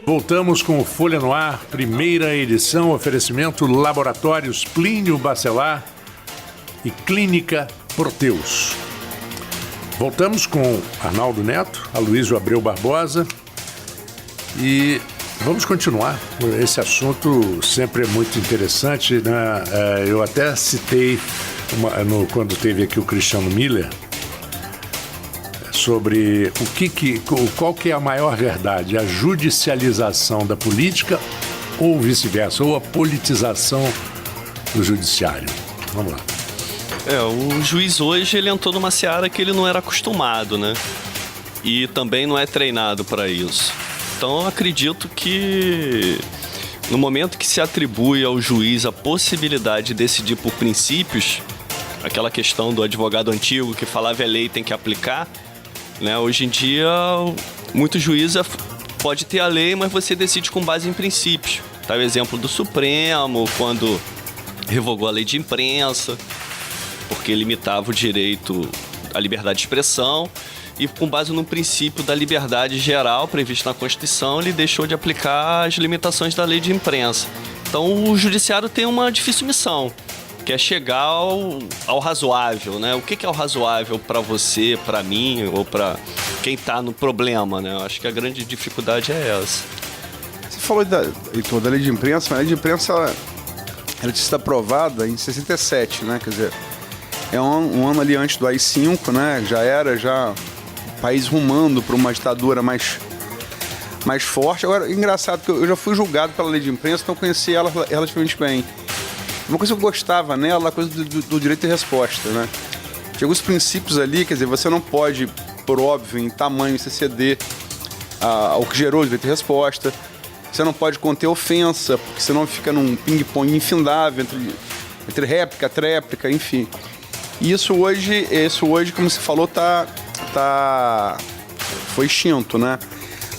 Voltamos com o Folha no Ar, primeira edição, oferecimento Laboratórios Plínio Bacelar e Clínica Proteus. Voltamos com Arnaldo Neto, Aloysio Abreu Barbosa e vamos continuar. Esse assunto sempre é muito interessante, né? Eu até citei quando teve aqui o Cristiano Miller sobre qual que é a maior verdade, a judicialização da política ou vice-versa, ou a politização do judiciário. Vamos lá. O juiz hoje ele entrou numa seara que ele não era acostumado, né? E também não é treinado para isso. Então eu acredito que no momento que se atribui ao juiz a possibilidade de decidir por princípios, aquela questão do advogado antigo que falava é lei, tem que aplicar, né? Hoje em dia, muito juiz pode ter a lei, mas você decide com base em princípios. Tá o exemplo do Supremo, quando revogou a lei de imprensa, porque limitava o direito à liberdade de expressão, e com base no princípio da liberdade geral previsto na Constituição, ele deixou de aplicar as limitações da lei de imprensa. Então, o judiciário tem uma difícil missão, que é chegar ao razoável, né? O que é o razoável para você, para mim ou para quem está no problema, né? Eu acho que a grande dificuldade é essa. Você falou Heitor, da lei de imprensa, mas a lei de imprensa ela tinha sido aprovada em 67, né? Quer dizer, é um ano ali antes do AI-5, né? Já o país rumando para uma ditadura mais forte. Agora, engraçado que eu já fui julgado pela lei de imprensa, então eu conheci ela relativamente bem. Uma coisa que eu gostava nela, a coisa do direito de resposta, né? Tinha alguns princípios ali, quer dizer, você não pode, por óbvio, em tamanho, se ceder ao que gerou o direito de resposta. Você não pode conter ofensa, porque senão fica num ping-pong infindável entre réplica, tréplica, enfim. E isso hoje, como você falou, foi extinto, né?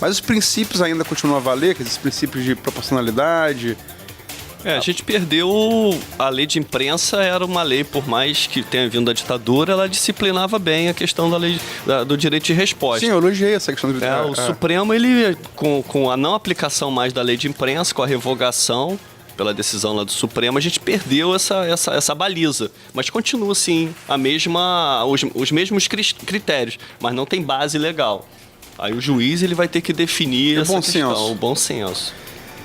Mas os princípios ainda continuam a valer, quer dizer, os princípios de proporcionalidade. A gente perdeu. A lei de imprensa era uma lei, por mais que tenha vindo da ditadura, ela disciplinava bem a questão da lei do direito de resposta. Sim, eu elogiei essa questão do direito. O Supremo, ele, com a não aplicação mais da lei de imprensa, com a revogação pela decisão lá do Supremo, a gente perdeu essa baliza. Mas continua, sim, os mesmos critérios, mas não tem base legal. Aí o juiz ele vai ter que definir essa questão, o bom senso.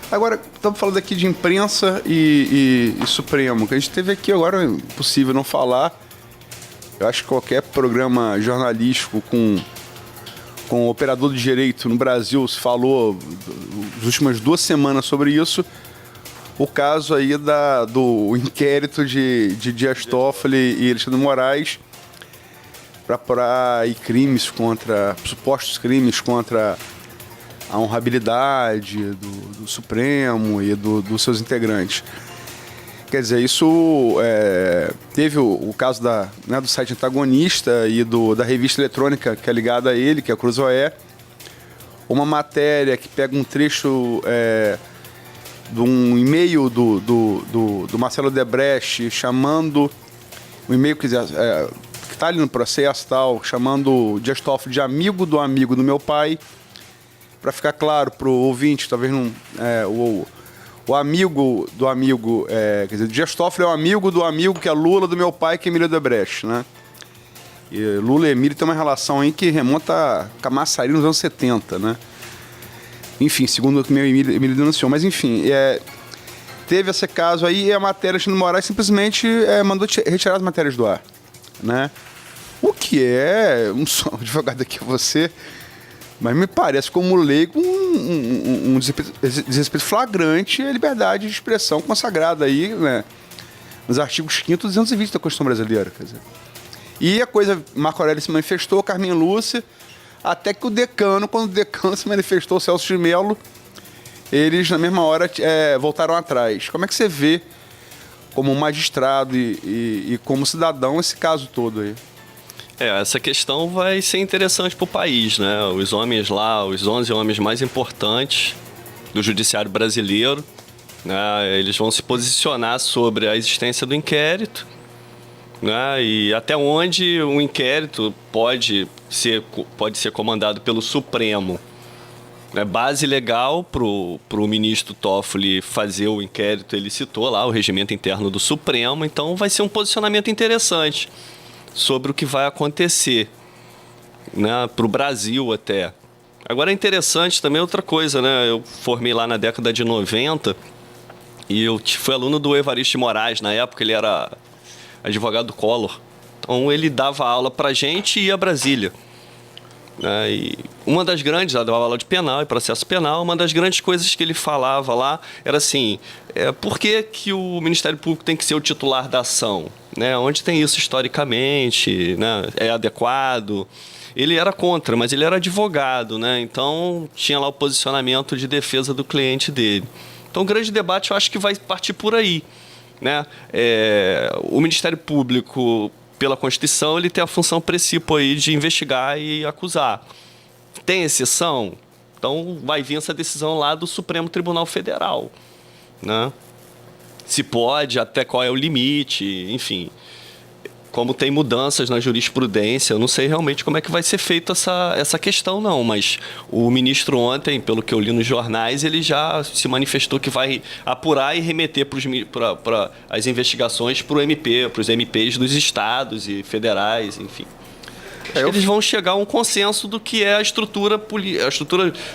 Agora, estamos falando aqui de imprensa e Supremo, que a gente teve aqui agora, é impossível não falar. Eu acho que qualquer programa jornalístico com operador de direito no Brasil se falou nas últimas 2 semanas sobre isso. O caso aí do inquérito de Dias Toffoli e Alexandre de Moraes para apurar supostos crimes contra a honrabilidade do Supremo e dos seus integrantes. Quer dizer, isso teve o caso do site antagonista e da revista eletrônica que é ligada a ele, que é a Cruzoé, uma matéria que pega um trecho de um e-mail do Marcelo Odebrecht chamando, um e-mail que está ali no processo, chamando o Dias Toffoli de amigo do meu pai. Para ficar claro para o ouvinte, talvez não. O amigo do amigo. Quer dizer, Dias Toffoli é um amigo do amigo que é Lula, do meu pai, que é Emílio Odebrecht, né? E Lula e Emílio têm uma relação aí que remonta a Camaçari nos anos 70, né? Enfim, segundo o que meu Emílio denunciou. Mas, enfim, teve esse caso aí e a matéria de Moraes simplesmente mandou retirar as matérias do ar, né? O que é. Um advogado aqui é você. Mas me parece como leigo um desrespeito flagrante à liberdade de expressão consagrada aí, né, nos artigos 5º e 220 da Constituição Brasileira. Quer dizer. E a coisa, Marco Aurélio se manifestou, Carmen Lúcia, até que quando o decano se manifestou, Celso de Mello, eles na mesma hora voltaram atrás. Como é que você vê, como magistrado e como cidadão, esse caso todo aí? Essa questão vai ser interessante para o país, né? Os homens lá, os 11 homens mais importantes do judiciário brasileiro, né? Eles vão se posicionar sobre a existência do inquérito, né? E até onde o inquérito pode pode ser comandado pelo Supremo. É base legal para o ministro Toffoli fazer o inquérito, ele citou lá o regimento interno do Supremo, então vai ser um posicionamento interessante sobre o que vai acontecer, né, para o Brasil até. Agora é interessante também outra coisa, né? Eu formei lá na década de 90 e eu fui aluno do Evaristo de Moraes, na época ele era advogado do Collor. Então ele dava aula para a gente e ia a Brasília. E uma das grandes, ela dava aula de penal e processo penal, uma das grandes coisas que ele falava lá era assim, por que o Ministério Público tem que ser o titular da ação? Né? Onde tem isso historicamente, né? É adequado? Ele era contra, mas ele era advogado, né? Então tinha lá o posicionamento de defesa do cliente dele. Então o grande debate eu acho que vai partir por aí. Né? O Ministério Público, pela Constituição, ele tem a função principal aí de investigar e acusar. Tem exceção? Então vai vir essa decisão lá do Supremo Tribunal Federal. Né? Se pode, até qual é o limite, enfim. Como tem mudanças na jurisprudência, eu não sei realmente como é que vai ser feita essa questão, não. Mas o ministro ontem, pelo que eu li nos jornais, ele já se manifestou que vai apurar e remeter para as investigações para os MPs dos estados e federais, enfim. Acho que eles vão chegar a um consenso do que é a estrutura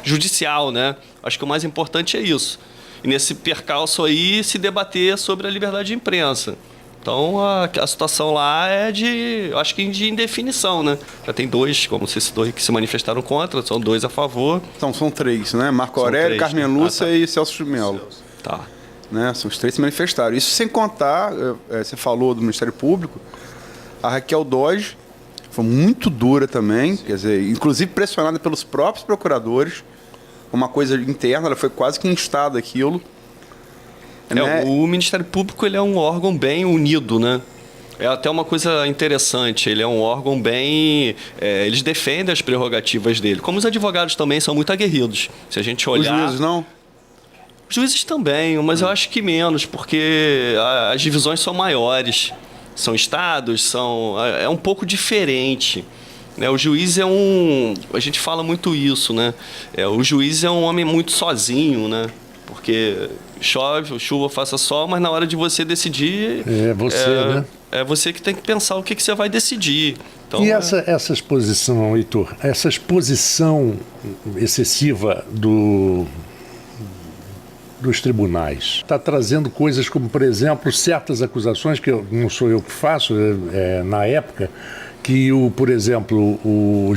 judicial, né? Acho que o mais importante é isso. E nesse percalço aí, se debater sobre a liberdade de imprensa. Então, a situação lá é acho que de indefinição, né? Já tem dois, como você citou, que se manifestaram contra, são dois a favor. Então, são três, né? Marco Aurélio, Carmen Lúcia e Celso de Mello. Tá. Né? São os três que se manifestaram. Isso sem contar, você falou do Ministério Público, a Raquel Dodge foi muito dura também, quer dizer, inclusive pressionada pelos próprios procuradores, uma coisa interna, ela foi quase que instada aquilo. Né? O Ministério Público ele é um órgão bem unido, né? É até uma coisa interessante, ele é um órgão bem... eles defendem as prerrogativas dele. Como os advogados também são muito aguerridos. Se a gente olhar... Os juízes não? Os juízes também, mas eu acho que menos, porque as divisões são maiores. São estados, é um pouco diferente. O juiz é a gente fala muito isso, né? O juiz é um homem muito sozinho, né? Porque chove, chuva, faça sol, mas na hora de você decidir... É você, né? É você que tem que pensar o que você vai decidir. Então, e essa exposição, Heitor, essa exposição excessiva dos tribunais está trazendo coisas como, por exemplo, certas acusações, que não sou eu que faço, na época, que, por exemplo, o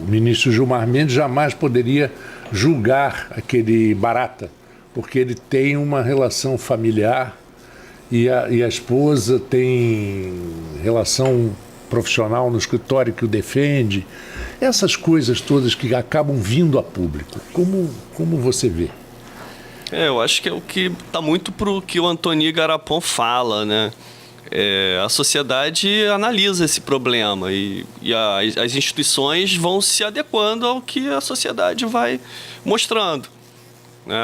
ministro Gilmar Mendes jamais poderia julgar aquele Barata, porque ele tem uma relação familiar e a esposa tem relação profissional no escritório que o defende. Essas coisas todas que acabam vindo a público. Como você vê? Eu acho que é o que está muito para o que o Antony Garapon fala, né? A sociedade analisa esse problema e as instituições vão se adequando ao que a sociedade vai mostrando.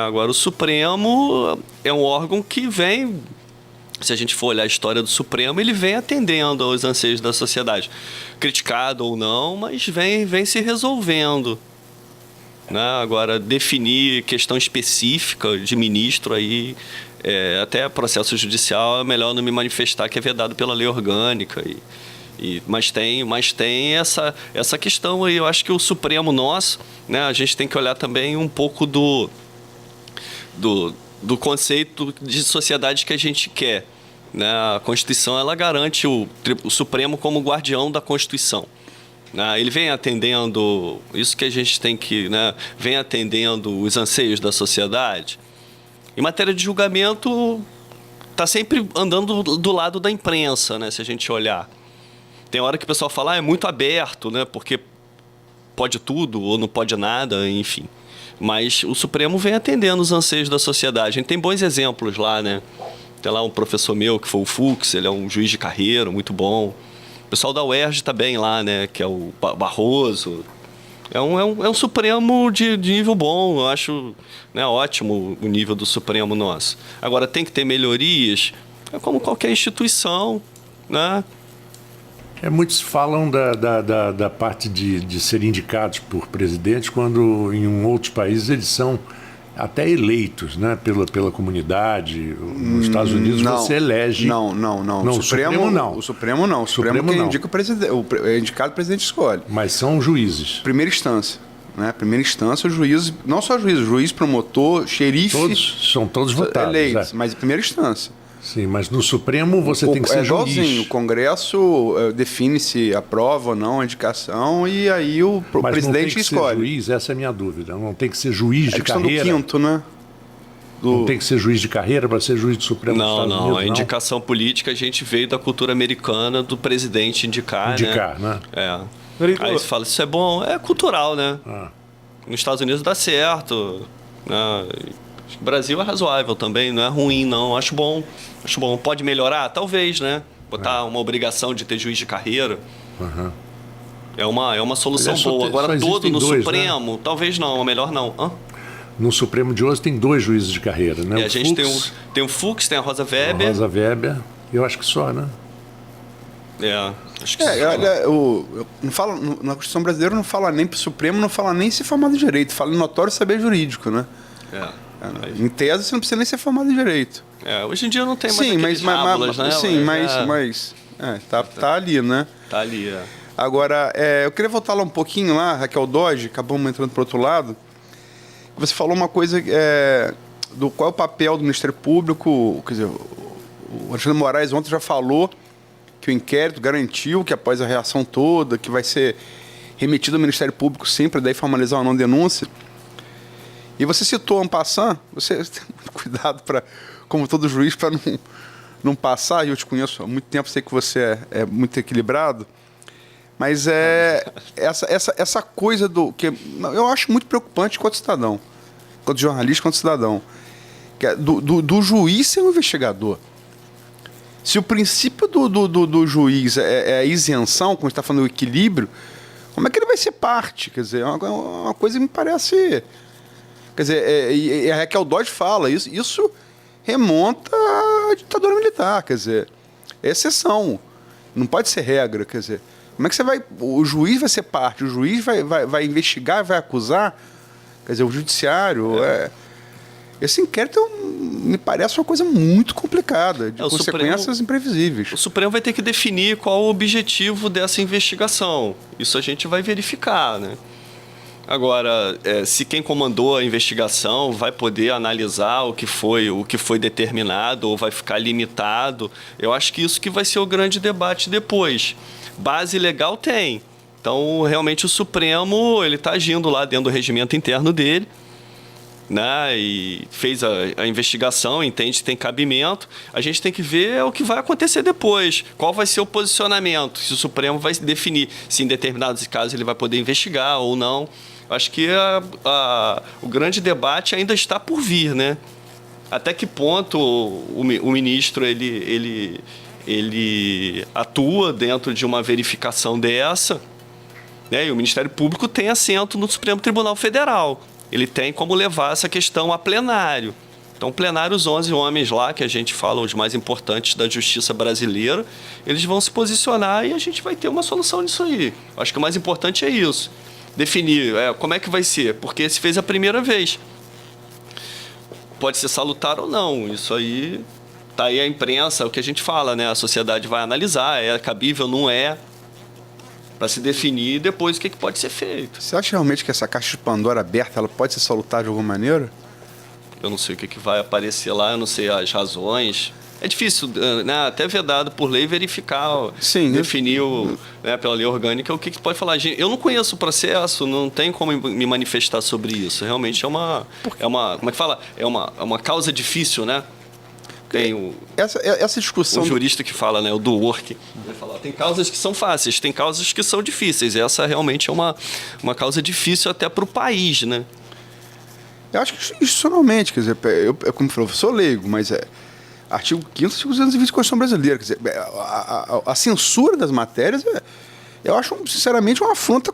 Agora, o Supremo é um órgão que vem, se a gente for olhar a história do Supremo, ele vem atendendo aos anseios da sociedade. Criticado ou não, mas vem se resolvendo. Agora, definir questão específica de ministro aí, até processo judicial, é melhor não me manifestar, que é vedado pela lei orgânica. Mas tem essa questão aí. Eu acho que o Supremo nosso, né, a gente tem que olhar também um pouco do conceito de sociedade que a gente quer. Né? A Constituição ela garante o Supremo como guardião da Constituição. Ele vem atendendo, isso que a gente tem que, né, vem atendendo os anseios da sociedade. Em matéria de julgamento, está sempre andando do lado da imprensa, né, se a gente olhar. Tem hora que o pessoal fala, é muito aberto, né, porque pode tudo ou não pode nada, enfim. Mas o Supremo vem atendendo os anseios da sociedade. A gente tem bons exemplos lá, né? Tem lá um professor meu, que foi o Fux, ele é um juiz de carreira, muito bom. O pessoal da UERJ está bem lá, né? Que é o Barroso. É um Supremo de nível bom, eu acho, né, ótimo o nível do Supremo nosso. Agora, tem que ter melhorias, como qualquer instituição, né? Muitos falam da parte de serem indicados por presidentes, quando em outros países eles são até eleitos, né, pela comunidade. Nos Estados Unidos você elege... Não. O Supremo não. O Supremo não. O Supremo quem indica o presidente. É indicado o presidente escolhe. Mas são juízes. Primeira instância. Né? Primeira instância, o juiz, não só juiz, promotor, xerife... São todos votados. Eleitos, mas em primeira instância. Sim, mas no Supremo você tem que ser juiz. Igualzinho, o Congresso define se aprova ou não a indicação e aí o presidente escolhe. Ser juiz, essa é a minha dúvida. Não tem que ser juiz de carreira. Do quinto, né? Não tem que ser juiz de carreira para ser juiz do Supremo dos Estados Unidos, a indicação política a gente veio da cultura americana do presidente indicar, né? Aí você fala, isso é bom, é cultural, né? Nos Estados Unidos dá certo, né? O Brasil é razoável também, não é ruim, não. Acho bom. Pode melhorar? Talvez, né? Botar uma obrigação de ter juiz de carreira. É uma solução boa. Agora, todo no Supremo, né? Talvez não, melhor não. No Supremo de hoje tem 2 juízes de carreira, né? E a gente tem o Fux, tem a Rosa Weber. A Rosa Weber, eu acho que só, né? Acho que não fala, na Constituição brasileira não fala nem para o Supremo, não fala nem se formado em direito, fala em notório saber jurídico, né? Em tese, você não precisa nem ser formado em direito. Hoje em dia não tem mais aqueles rábulas, né? Sim, mas tá ali, né? Tá ali, Agora, eu queria voltar lá um pouquinho lá, Raquel Dodge, acabamos entrando para o outro lado. Você falou uma coisa do qual é o papel do Ministério Público, quer dizer, o Alexandre Moraes ontem já falou que o inquérito garantiu que após a reação toda, que vai ser remetido ao Ministério Público sempre, daí formalizar uma não denúncia. E você citou en passant, você tem muito cuidado, como todo juiz, para não passar, e eu te conheço há muito tempo, sei que você é muito equilibrado, mas essa coisa que eu acho muito preocupante enquanto cidadão, enquanto jornalista, enquanto cidadão, que é do juiz ser um investigador. Se o princípio do juiz é a isenção, como a gente está falando, o equilíbrio, como é que ele vai ser parte? Quer dizer, é uma coisa que me parece... Quer dizer, e a Raquel Dodge fala, isso remonta à ditadura militar, quer dizer, é exceção, não pode ser regra, quer dizer, como é que você vai... O juiz vai ser parte, o juiz vai investigar, vai acusar, quer dizer, o judiciário... Esse inquérito me parece uma coisa muito complicada, de consequências imprevisíveis. O Supremo vai ter que definir qual o objetivo dessa investigação. Isso a gente vai verificar, né? Agora, se quem comandou a investigação vai poder analisar o que foi determinado ou vai ficar limitado, eu acho que isso que vai ser o grande debate depois. Base legal tem. Então, realmente, o Supremo ele está agindo lá dentro do regimento interno dele, né, e fez a investigação, entende que tem cabimento. A gente tem que ver o que vai acontecer depois, qual vai ser o posicionamento, se o Supremo vai definir se em determinados casos ele vai poder investigar ou não. Acho que o grande debate ainda está por vir, né? Até que ponto o ministro ele atua dentro de uma verificação dessa, né? E o Ministério Público tem assento no Supremo Tribunal Federal. Ele tem como levar essa questão a plenário. Então, plenário, os 11 homens lá, que a gente fala, os mais importantes da justiça brasileira, eles vão se posicionar e a gente vai ter uma solução nisso aí. Acho que o mais importante é isso. Definir como é que vai ser, porque se fez a primeira vez. Pode ser salutar ou não, isso aí tá aí a imprensa, o que a gente fala, né? A sociedade vai analisar, é cabível, não é, para se definir depois o que pode ser feito. Você acha realmente que essa caixa de Pandora aberta, ela pode ser salutar de alguma maneira? Eu não sei o que vai aparecer lá, eu não sei as razões. É difícil, né, até vedado por lei, verificar, definir pela lei orgânica o que pode falar. Eu não conheço o processo, não tenho como me manifestar sobre isso. Realmente é uma como é que fala? É uma causa difícil, né? Tem essa discussão... Um jurista que fala, né, o do work, vai falar, tem causas que são fáceis, tem causas que são difíceis. Essa realmente é uma causa difícil até para o país, né? Eu acho que institucionalmente, quer dizer, eu como professor leigo, mas artigo 5º, artigo 220 da Constituição Brasileira. Quer dizer, a censura das matérias, eu acho, sinceramente, uma afronta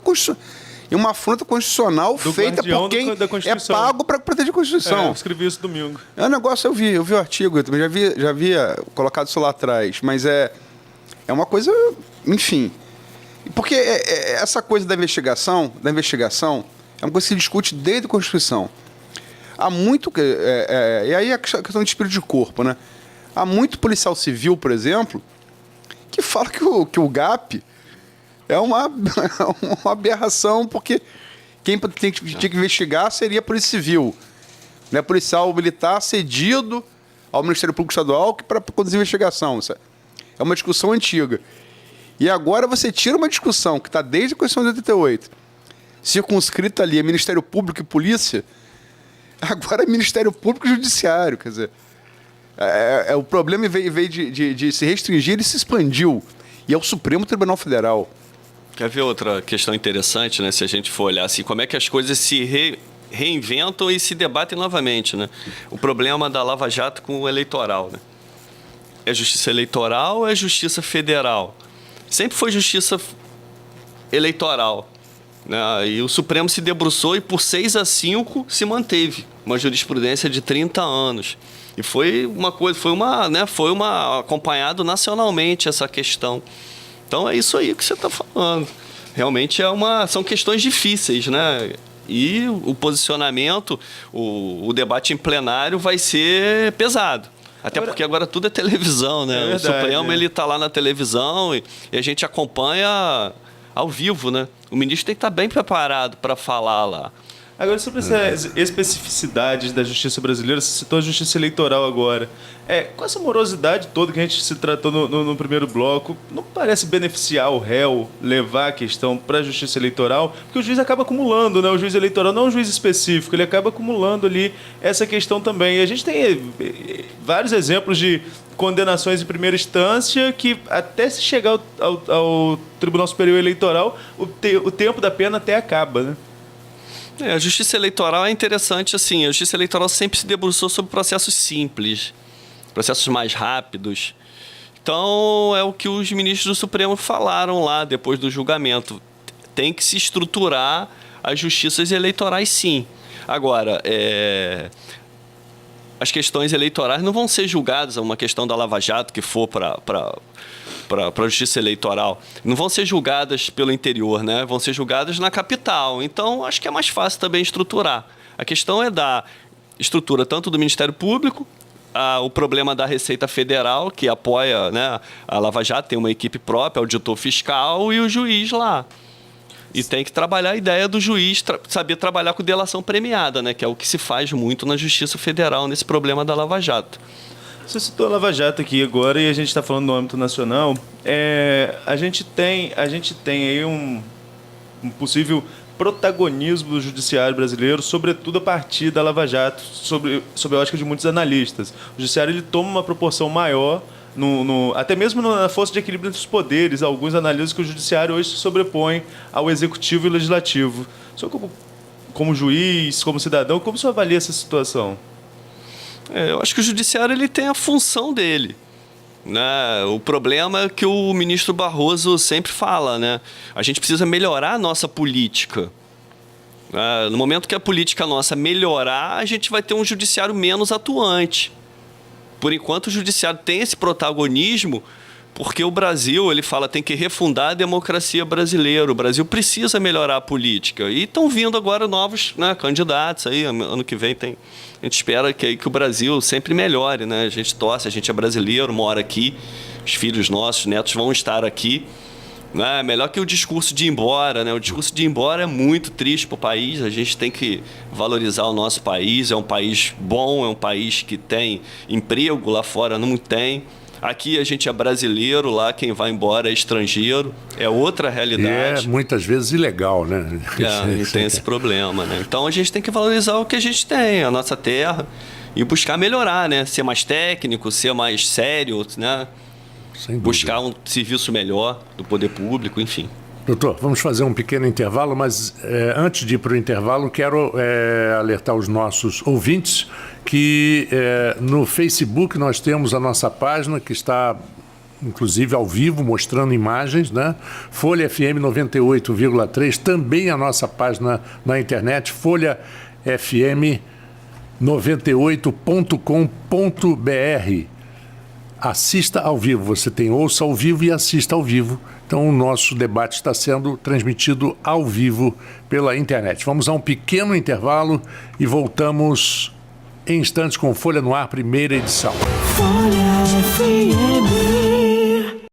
constitucional feita por quem é pago para proteger a Constituição. Eu escrevi isso domingo. É um negócio, eu vi o artigo, eu também já havia colocado isso lá atrás, mas é uma coisa enfim. Porque essa coisa da investigação é uma coisa que se discute desde a Constituição. Há muito... e aí a questão de espírito de corpo, né? Há muito policial civil, por exemplo, que fala que o GAP é uma aberração, porque quem tinha que investigar seria a Polícia Civil. Né? Policial militar cedido ao Ministério Público Estadual para conduzir a investigação. Isso é uma discussão antiga. E agora você tira uma discussão que está desde a Constituição de 88, circunscrita ali a Ministério Público e Polícia, agora é Ministério Público e Judiciário. Quer dizer, o problema veio de se restringir e se expandiu. E é o Supremo Tribunal Federal. Quer ver outra questão interessante, né? Se a gente for olhar assim, como é que as coisas se reinventam e se debatem novamente, né? O problema da Lava Jato com o eleitoral, né? É justiça eleitoral ou é justiça federal? Sempre foi justiça eleitoral, né? E o Supremo se debruçou e por 6-5 se manteve uma jurisprudência de 30 anos. E foi uma coisa, foi acompanhado nacionalmente essa questão. Então é isso aí que você está falando. Realmente são questões difíceis, né? E o posicionamento, o debate em plenário vai ser pesado. Até porque agora tudo é televisão, né? Verdade, o Supremo ele está lá na televisão e a gente acompanha ao vivo, né? O ministro tem que estar bem preparado para falar lá. Agora, sobre essas especificidades da justiça brasileira, você citou a justiça eleitoral agora. Com essa morosidade toda que a gente se tratou no primeiro bloco, não parece beneficiar o réu levar a questão para a justiça eleitoral? Porque o juiz acaba acumulando, né? O juiz eleitoral não é um juiz específico, ele acaba acumulando ali essa questão também. E a gente tem vários exemplos de condenações em primeira instância que até se chegar ao Tribunal Superior Eleitoral, o tempo da pena até acaba, né? A justiça eleitoral é interessante, assim, a justiça eleitoral sempre se debruçou sobre processos simples, processos mais rápidos. Então, é o que os ministros do Supremo falaram lá depois do julgamento. Tem que se estruturar as justiças eleitorais, sim. Agora, as questões eleitorais não vão ser julgadas, uma questão da Lava Jato que for para a justiça eleitoral, não vão ser julgadas pelo interior, né? Vão ser julgadas na capital. Então, acho que é mais fácil também estruturar. A questão é da estrutura tanto do Ministério Público, o problema da Receita Federal, que apoia, né, a Lava Jato, tem uma equipe própria, auditor fiscal e o juiz lá. E tem que trabalhar a ideia do juiz saber trabalhar com delação premiada, né? Que é o que se faz muito na Justiça Federal nesse problema da Lava Jato. Você citou a Lava Jato aqui agora e a gente está falando no âmbito nacional. A gente tem aí um possível protagonismo do judiciário brasileiro, sobretudo a partir da Lava Jato, sob a ótica de muitos analistas. O judiciário ele toma uma proporção maior, até mesmo na força de equilíbrio entre os poderes. Alguns analisam que o judiciário hoje se sobrepõe ao executivo e legislativo. Só como juiz, como cidadão, como você avalia essa situação? Eu acho que o judiciário ele tem a função dele, né? O problema é que o ministro Barroso sempre fala, né? A gente precisa melhorar a nossa política. No momento que a política nossa melhorar, a gente vai ter um judiciário menos atuante. Por enquanto, o judiciário tem esse protagonismo porque o Brasil, ele fala, tem que refundar a democracia brasileira. O Brasil precisa melhorar a política. E estão vindo agora novos, né, candidatos. Aí, ano que vem a gente espera que o Brasil sempre melhore, né? A gente torce, a gente é brasileiro, mora aqui. Os filhos nossos, netos vão estar aqui. Né? Melhor que o discurso de ir embora, né? O discurso de ir embora é muito triste para o país. A gente tem que valorizar o nosso país. É um país bom, é um país que tem emprego, lá fora não tem. Aqui a gente é brasileiro, lá quem vai embora é estrangeiro, é outra realidade. E muitas vezes ilegal, né? E tem esse problema, né? Então a gente tem que valorizar o que a gente tem, a nossa terra, e buscar melhorar, né? Ser mais técnico, ser mais sério, né? Buscar um serviço melhor do poder público, enfim. Doutor, vamos fazer um pequeno intervalo, mas antes de ir para o intervalo, quero alertar os nossos ouvintes que no Facebook nós temos a nossa página que está, inclusive, ao vivo, mostrando imagens, né? Folha FM 98,3, também a nossa página na internet, folhafm98.com.br. assista ao vivo. Você tem ouça ao vivo e assista ao vivo. Então o nosso debate está sendo transmitido ao vivo pela internet. Vamos a um pequeno intervalo e voltamos em instantes com Folha no Ar, primeira edição. Folha FM.